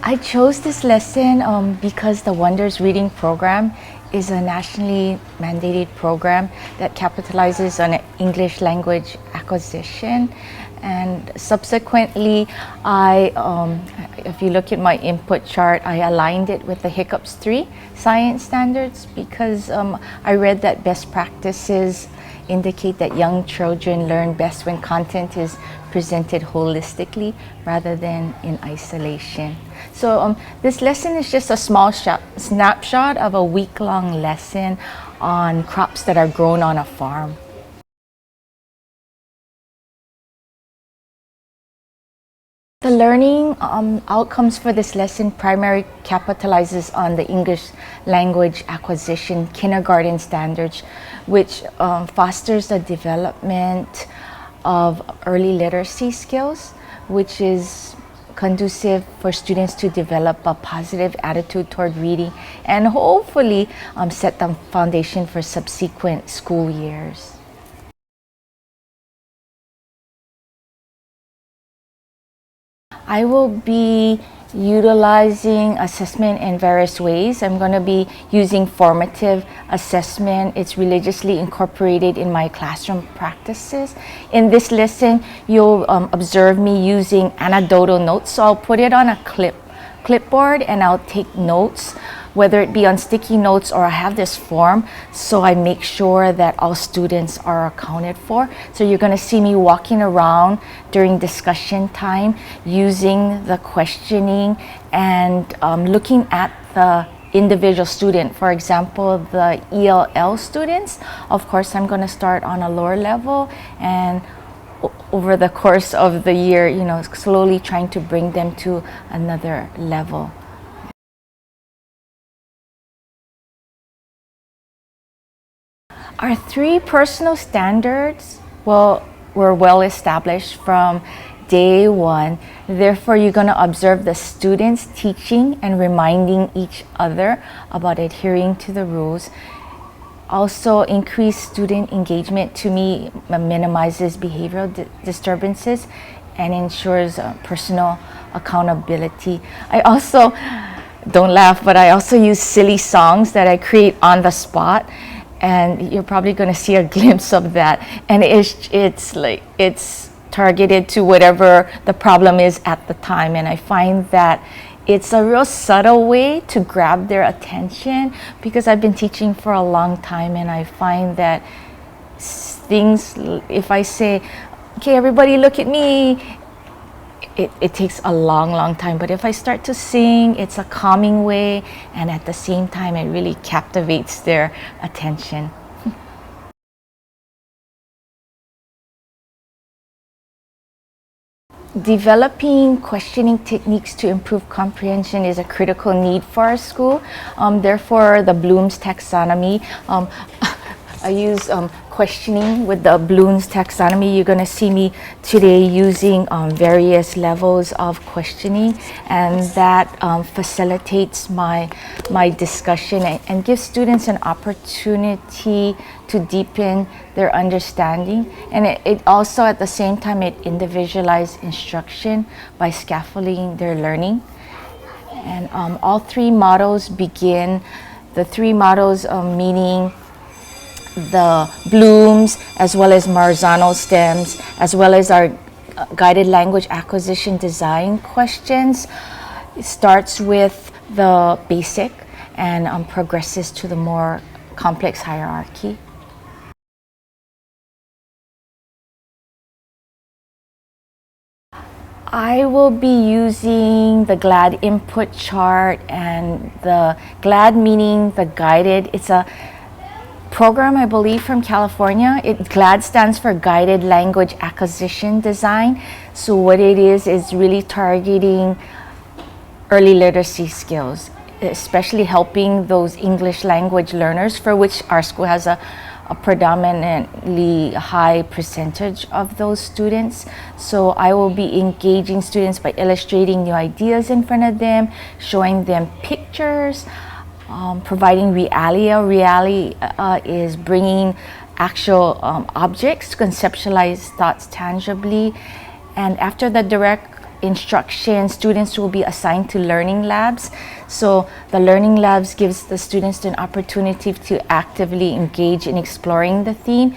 I chose this lesson because the Wonders Reading Program is a nationally mandated program that capitalizes on English language acquisition. And subsequently, if you look at my input chart, I aligned it with the Hiccups 3 science standards because I read that best practices indicate that young children learn best when content is presented holistically rather than in isolation. So this lesson is just a small snapshot of a week-long lesson on crops that are grown on a farm. The learning outcomes for this lesson primarily capitalizes on the English language acquisition kindergarten standards, which fosters the development of early literacy skills, which is conducive for students to develop a positive attitude toward reading and hopefully set the foundation for subsequent school years. I will be utilizing assessment in various ways. I'm going to be using formative assessment. It's religiously incorporated in my classroom practices. In this lesson, you'll observe me using anecdotal notes. So I'll put it on a clipboard and I'll take notes, whether it be on sticky notes or I have this form, so I make sure that all students are accounted for. So you're going to see me walking around during discussion time using the questioning and looking at the individual student. For example, the ELL students, of course, I'm going to start on a lower level and over the course of the year, slowly trying to bring them to another level. Our 3 personal standards were well established from day 1. Therefore, you're going to observe the students teaching and reminding each other about adhering to the rules. Also, increased student engagement to me minimizes behavioral disturbances and ensures personal accountability. I also, don't laugh, but I also use silly songs that I create on the spot. And you're probably going to see a glimpse of that. And it's targeted to whatever the problem is at the time. And I find that it's a real subtle way to grab their attention because I've been teaching for a long time, and I find that things, if I say, okay, everybody look at me, it takes a long time. But if I start to sing, it's a calming way, and at the same time, it really captivates their attention. Developing questioning techniques to improve comprehension is a critical need for our school. Therefore, the Bloom's taxonomy, I use questioning with the Bloom's taxonomy. You're going to see me today using various levels of questioning, and that facilitates my discussion and gives students an opportunity to deepen their understanding. And it also, at the same time, it individualizes instruction by scaffolding their learning. And all 3 models begin, the 3 models meaning the Bloom's as well as Marzano stems, as well as our guided language acquisition design questions. It starts with the basic and progresses to the more complex hierarchy. I will be using the GLAD input chart, and the GLAD meaning the guided. It's a program, I believe, from California. GLAD stands for Guided Language Acquisition Design. So what it is really targeting early literacy skills, especially helping those English language learners, for which our school has a predominantly high percentage of those students. So I will be engaging students by illustrating new ideas in front of them, showing them pictures, providing realia. Realia is bringing actual objects to conceptualize thoughts tangibly. And after the direct instruction, students will be assigned to learning labs. So the learning labs gives the students an opportunity to actively engage in exploring the theme,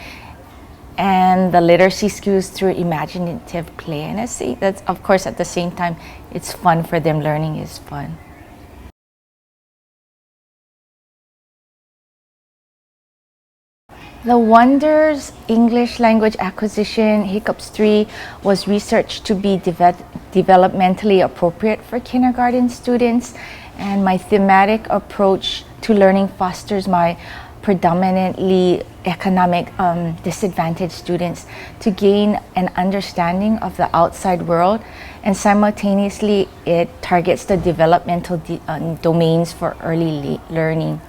and the literacy skills through imaginative play. And I see that's, of course, at the same time, it's fun for them. Learning is fun. The Wonders English Language Acquisition Hiccups 3 was researched to be developmentally appropriate for kindergarten students, and my thematic approach to learning fosters my predominantly economic disadvantaged students to gain an understanding of the outside world, and simultaneously it targets the developmental domains for early learning.